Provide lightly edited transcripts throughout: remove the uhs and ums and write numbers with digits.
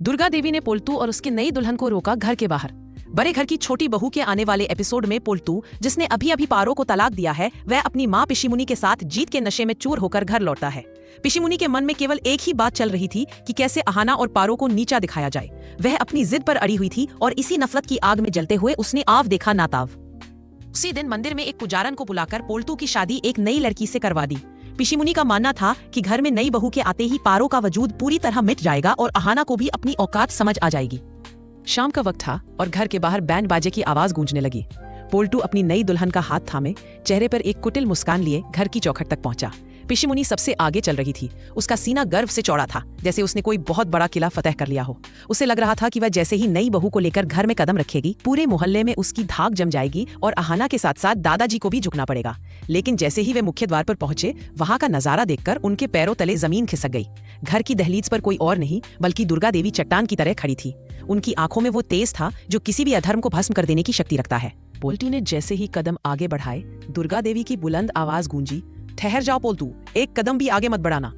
दुर्गा देवी ने पोल्टू और उसकी नई दुल्हन को रोका घर के बाहर। बड़े घर की छोटी बहू के आने वाले एपिसोड में पोल्टू, जिसने अभी अभी पारो को तलाक दिया है, वह अपनी माँ पिशीमुनी के साथ जीत के नशे में चूर होकर घर लौटता है। पिशीमुनी के मन में केवल एक ही बात चल रही थी कि कैसे अहाना और पारो को नीचा दिखाया जाए। वह अपनी जिद पर अड़ी हुई थी और इसी नफरत की आग में जलते हुए उसने आव देखा नाताव। उसी दिन मंदिर में एक पुजारन को बुलाकर पोल्टू की शादी एक नई लड़की से करवा दी। पिशीमुनी का मानना था कि घर में नई बहू के आते ही पारो का वजूद पूरी तरह मिट जाएगा और अहाना को भी अपनी औकात समझ आ जाएगी। शाम का वक्त था और घर के बाहर बैंड बाजे की आवाज गूंजने लगी। पोल्टू अपनी नई दुल्हन का हाथ थामे चेहरे पर एक कुटिल मुस्कान लिए घर की चौखट तक पहुंचा। पिशीमुनी सबसे आगे चल रही थी। उसका सीना गर्व से चौड़ा था, जैसे उसने कोई बहुत बड़ा किला फतह कर लिया हो। उसे लग रहा था कि वह जैसे ही नई बहू को लेकर घर में कदम रखेगी, पूरे मोहल्ले में उसकी धाक जम जाएगी और अहाना के साथ साथ दादाजी को भी झुकना पड़ेगा। लेकिन जैसे ही वे मुख्य द्वार पर पहुंचे, वहां का नजारा देखकर उनके पैरों तले जमीन खिसक गई। घर की दहलीज पर कोई और नहीं बल्कि दुर्गा देवी चट्टान की तरह खड़ी थी। उनकी आंखों में वो तेज था जो किसी भी अधर्म को भस्म कर देने की शक्ति रखता है। पोल्टू ने जैसे ही कदम आगे बढ़ाए, दुर्गा देवी की बुलंद आवाज गूंजी, ठहर जाओ पोल्टू, एक कदम भी आगे मत बढ़ाना।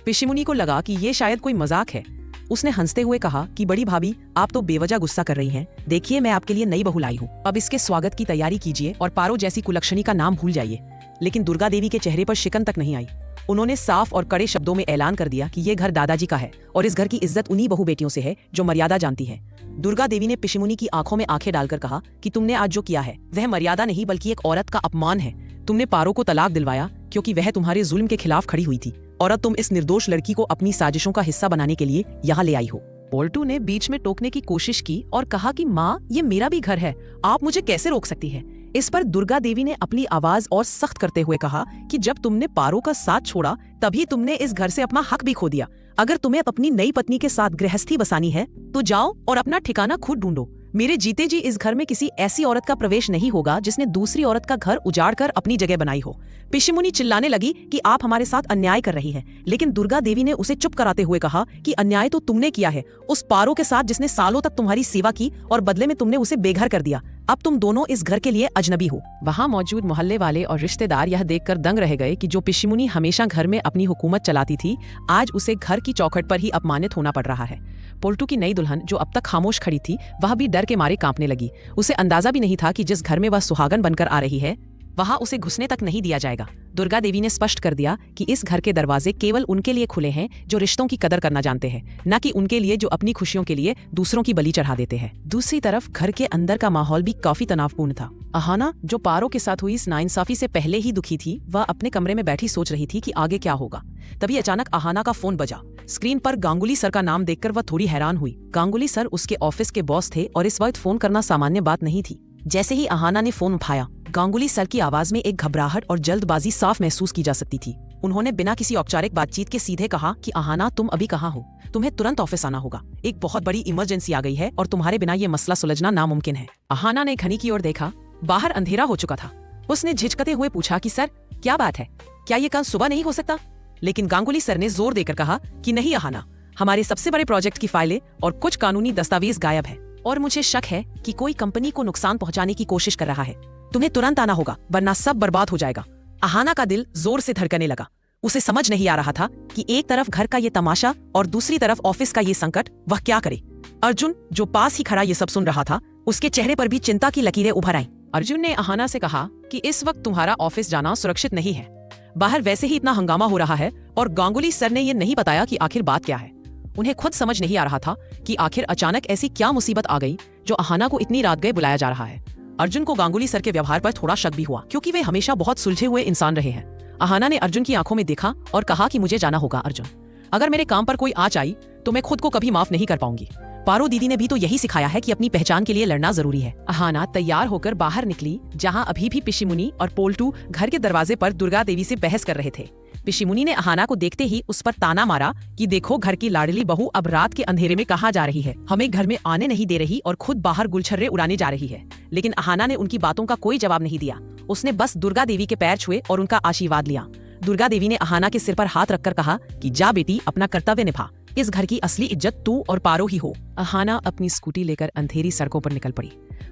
पिशीमुनी को लगा कि ये शायद कोई मजाक है। उसने हंसते हुए कहा कि बड़ी भाभी, आप तो बेवजह गुस्सा कर रही हैं। देखिए, मैं आपके लिए नई बहू लाई हूँ। अब इसके स्वागत की तैयारी कीजिए और पारो जैसी कुलक्षणी का नाम भूल जाइए। लेकिन दुर्गा देवी के चेहरे पर शिकन तक नहीं आई। उन्होंने साफ और कड़े शब्दों में ऐलान कर दिया कि ये घर दादाजी का है और इस घर की इज्जत उन्हीं बहू बेटियों से है जो मर्यादा जानती है। दुर्गा देवी ने पिशीमुनी की आंखों में आंखें डालकर कहा कि तुमने आज जो किया है वह मर्यादा नहीं बल्कि एक औरत का अपमान है। तुमने पारो को तलाक दिलवाया क्योंकि वह तुम्हारे जुल्म के खिलाफ खड़ी हुई थी और अब तुम इस निर्दोष लड़की को अपनी साजिशों का हिस्सा बनाने के लिए यहाँ ले आई हो। पोल्टू ने बीच में टोकने की कोशिश की और कहा कि माँ, ये मेरा भी घर है, आप मुझे कैसे रोक सकती है। इस पर दुर्गा देवी ने अपनी आवाज और सख्त करते हुए कहा कि जब तुमने पारो का साथ छोड़ा तभी तुमने इस घर से अपना हक भी खो दिया। अगर तुम्हें अपनी नई पत्नी के साथ गृहस्थी बसानी है तो जाओ और अपना ठिकाना खुद ढूंढो। मेरे जीते जी इस घर में किसी ऐसी औरत का प्रवेश नहीं होगा जिसने दूसरी औरत का घर उजाड़कर अपनी जगह बनाई हो। पिशीमुनी चिल्लाने लगी कि आप हमारे साथ अन्याय कर रही हैं, लेकिन दुर्गा देवी ने उसे चुप कराते हुए कहा कि अन्याय तो तुमने किया है उस पारो के साथ जिसने सालों तक तुम्हारी सेवा की और बदले में तुमने उसे बेघर कर दिया। अब तुम दोनों इस घर के लिए अजनबी हो। वहाँ मौजूद मोहल्ले वाले और रिश्तेदार यह देखकर दंग रह गए कि जो पिशीमुनी हमेशा घर में अपनी हुकूमत चलाती थी, आज उसे घर की चौखट पर ही अपमानित होना पड़ रहा है। पोल्टू की नई दुल्हन, जो अब तक खामोश खड़ी थी, वह भी डर के मारे कांपने लगी। उसे अंदाजा भी नहीं था कि जिस घर में वह सुहागन बनकर आ रही है वहां उसे घुसने तक नहीं दिया जाएगा। दुर्गा देवी ने स्पष्ट कर दिया कि इस घर के दरवाजे केवल उनके लिए खुले हैं जो रिश्तों की कदर करना जानते हैं, न कि उनके लिए जो अपनी खुशियों के लिए दूसरों की बलि चढ़ा देते हैं। दूसरी तरफ घर के अंदर का माहौल भी काफी तनावपूर्ण था। अहाना, जो पारो के साथ हुई इस नाइंसाफी से पहले ही दुखी थी, वह अपने कमरे में बैठी सोच रही थी कि आगे क्या होगा। तभी अचानक अहाना का फोन बजा। स्क्रीन पर गांगुली सर का नाम देखकर वह थोड़ी हैरान हुई। गांगुली सर उसके ऑफिस के बॉस थे और इस वक्त फोन करना सामान्य बात नहीं थी। जैसे ही अहाना ने फोन उठाया, गांगुली सर की आवाज में एक घबराहट और जल्दबाजी साफ महसूस की जा सकती थी। उन्होंने बिना किसी औपचारिक बातचीत के सीधे कहा कि अहाना, तुम अभी कहाँ हो? तुम्हें तुरंत ऑफिस आना होगा। एक बहुत बड़ी इमरजेंसी आ गई है और तुम्हारे बिना ये मसला सुलझना नामुमकिन है। अहाना ने घड़ी की ओर देखा। बाहर अंधेरा हो चुका था। उसने झिझकते हुए पूछा कि सर, क्या बात है? क्या ये कल सुबह नहीं हो सकता? लेकिन गांगुली सर ने जोर देकर कहा कि नहीं अहाना, हमारे सबसे बड़े प्रोजेक्ट की फाइलें और कुछ कानूनी दस्तावेज गायब है और मुझे शक है कि कोई कंपनी को नुकसान पहुंचाने की कोशिश कर रहा है। तुम्हें तुरंत आना होगा वरना सब बर्बाद हो जाएगा। अहाना का दिल जोर से धड़कने लगा। उसे समझ नहीं आ रहा था कि एक तरफ घर का ये तमाशा और दूसरी तरफ ऑफिस का ये संकट, वह क्या करे। अर्जुन, जो पास ही खड़ा ये सब सुन रहा था, उसके चेहरे पर भी चिंता की लकीरें उभर आईं। अर्जुन ने अहाना से कहा कि इस वक्त तुम्हारा ऑफिस जाना सुरक्षित नहीं है। बाहर वैसे ही इतना हंगामा हो रहा है और गांगुली सर ने ये नहीं बताया कि आखिर बात क्या है। उन्हें खुद समझ नहीं आ रहा था कि आखिर अचानक ऐसी क्या मुसीबत आ गई जो अहाना को इतनी रात गए बुलाया जा रहा है। अर्जुन को गांगुली सर के व्यवहार पर थोड़ा शक भी हुआ, क्योंकि वे हमेशा बहुत सुलझे हुए इंसान रहे हैं। अहाना ने अर्जुन की आंखों में देखा और कहा कि मुझे जाना होगा अर्जुन। अगर मेरे काम पर कोई आँच आई तो मैं खुद को कभी माफ नहीं कर पाऊंगी। पारो दीदी ने भी तो यही सिखाया है कि अपनी पहचान के लिए लड़ना जरूरी है। अहाना तैयार होकर बाहर निकली, जहाँ अभी भी पिशीमुनी और पोल्टू घर के दरवाजे पर दुर्गा देवी से बहस कर रहे थे। पिशीमुनी ने अहाना को देखते ही उस पर ताना मारा कि देखो, घर की लाडली बहू अब रात के अंधेरे में कहाँ जा रही है, हमें घर में आने नहीं दे रही और खुद बाहर गुलछर्रे उड़ाने जा रही है। लेकिन अहाना ने उनकी बातों का कोई जवाब नहीं दिया। उसने बस दुर्गा देवी के पैर छुए और उनका आशीर्वाद लिया। दुर्गा देवी ने अहाना के सिर पर हाथ रखकर कहा कि जा बेटी, अपना कर्तव्य निभा। इस घर की असली इज्जत तू और पारो ही हो। अहाना अपनी स्कूटी लेकर अंधेरी सड़कों पर निकल पड़ी।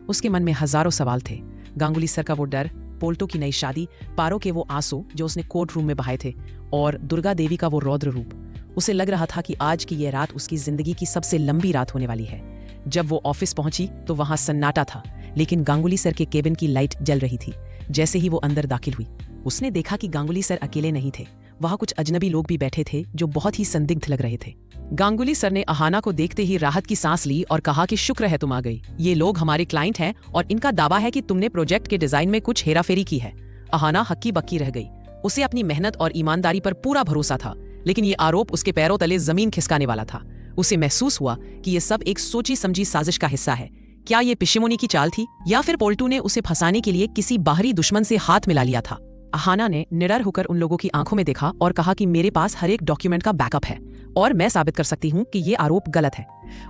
उसके मन में हजारों सवाल थे। गांगुली सर का वो डर, पोल्टू की नई शादी, पारो के वो आंसू जो उसने कोर्ट रूम में बहाए थे, और दुर्गा देवी का वो रौद्र रूप। उसे लग रहा था कि आज की यह रात उसकी जिंदगी की सबसे लंबी रात होने वाली है। जब वो ऑफिस पहुंची तो वहां सन्नाटा था, लेकिन गांगुली सर के केबिन की लाइट जल रही थी। जैसे ही वो अंदर दाखिल हुई, उसने देखा कि गांगुली सर अकेले नहीं थे। वहां कुछ अजनबी लोग भी बैठे थे जो बहुत ही संदिग्ध लग रहे थे। गांगुली सर ने अहाना को देखते ही राहत की सांस ली और कहा कि शुक्र है तुम आ गई। ये लोग हमारे क्लाइंट हैं और इनका दावा है कि तुमने प्रोजेक्ट के डिजाइन में कुछ हेराफेरी की है। अहाना हक्की बक्की रह गई। उसे अपनी मेहनत और ईमानदारी पर पूरा भरोसा था, लेकिन ये आरोप उसके पैरों तले जमीन खिसकाने वाला था। उसे महसूस हुआ कि ये सब एक सोची समझी साजिश का हिस्सा है। क्या ये पिशिमुनी की चाल थी, या फिर पोल्टू ने उसे फंसाने के लिए किसी बाहरी दुश्मन से हाथ मिला लिया था? अहाना ने निडर होकर उन लोगों की आंखों में देखा और कहा कि मेरे पास हर एक डॉक्यूमेंट का बैकअप है और मैं साबित कर सकती हूँ कि ये आरोप गलत है।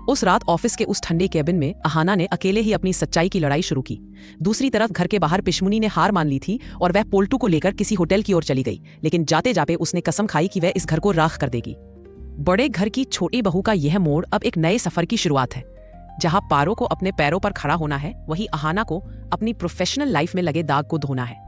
उस रात ऑफिस के उस ठंडे केबिन में अहाना ने अकेले ही अपनी सच्चाई की लड़ाई शुरू की। दूसरी तरफ घर के बाहर पिशमुनी ने हार मान ली थी और वह पोल्टू को लेकर किसी होटल की ओर चली गई, लेकिन जाते जाते उसने कसम खाई कि वह इस घर को राख कर देगी। बड़े घर की छोटी बहू का यह मोड़ अब एक नए सफर की शुरुआत है। जहां पारो को अपने पैरों पर खड़ा होना है, वहीं अहाना को अपनी प्रोफेशनल लाइफ में लगे दाग को धोना है।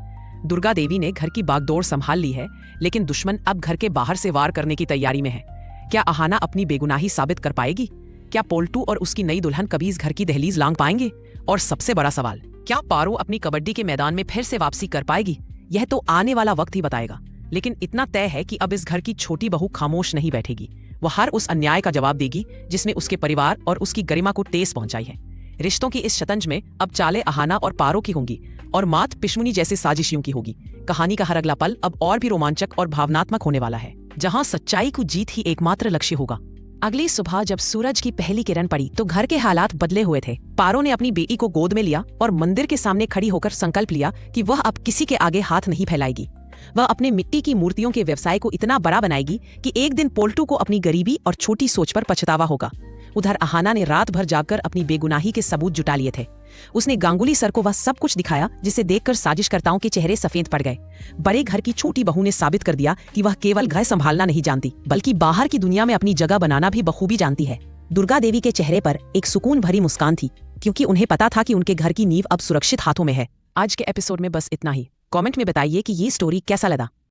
दुर्गा देवी ने घर की बागडोर संभाल ली है, लेकिन दुश्मन अब घर के बाहर से वार करने की तैयारी में है। क्या अहाना अपनी बेगुनाही साबित कर पाएगी? क्या पोल्टू और उसकी नई दुल्हन कभी इस घर की दहलीज लांघ पाएंगे? और सबसे बड़ा सवाल, क्या पारो अपनी कबड्डी के मैदान में फिर से वापसी कर पाएगी? यह तो आने वाला वक्त ही बताएगा, लेकिन इतना तय है कि अब इस घर की छोटी बहू खामोश नहीं बैठेगी। वह हर उस अन्याय का जवाब देगी जिसने उसके परिवार और उसकी गरिमा को ठेस पहुंचाई है। रिश्तों की इस शतंज में अब चालें अहाना और पारो की होंगी और मात पिशमुनी जैसे साजिशियों की होगी। कहानी का हर अगला पल अब और भी रोमांचक और भावनात्मक होने वाला है, जहां सच्चाई को जीत ही एकमात्र लक्ष्य होगा। अगली सुबह जब सूरज की पहली किरण पड़ी तो घर के हालात बदले हुए थे। पारो ने अपनी बेटी को गोद में लिया और मंदिर के सामने खड़ी होकर संकल्प लिया कि वह अब किसी के आगे हाथ नहीं फैलाएगी। वह अपने मिट्टी की मूर्तियों के व्यवसाय को इतना बड़ा बनाएगी कि एक दिन पोल्टू को अपनी गरीबी और छोटी सोच पर पछतावा होगा। उधर अहाना ने रात भर जागकर अपनी बेगुनाही के सबूत जुटा लिए थे। उसने गांगुली सर को वह सब कुछ दिखाया जिसे देखकर साजिशकर्ताओं के चेहरे सफेद पड़ गए। बड़े घर की छोटी बहू ने साबित कर दिया कि वह केवल घर संभालना नहीं जानती, बल्कि बाहर की दुनिया में अपनी जगह बनाना भी बखूबी जानती है। दुर्गा देवी के चेहरे पर एक सुकून भरी मुस्कान थी, क्योंकि उन्हें पता था कि उनके घर की नींव अब सुरक्षित हाथों में है। आज के एपिसोड में बस इतना ही। कमेंट में बताइए कि ये स्टोरी कैसा लगा।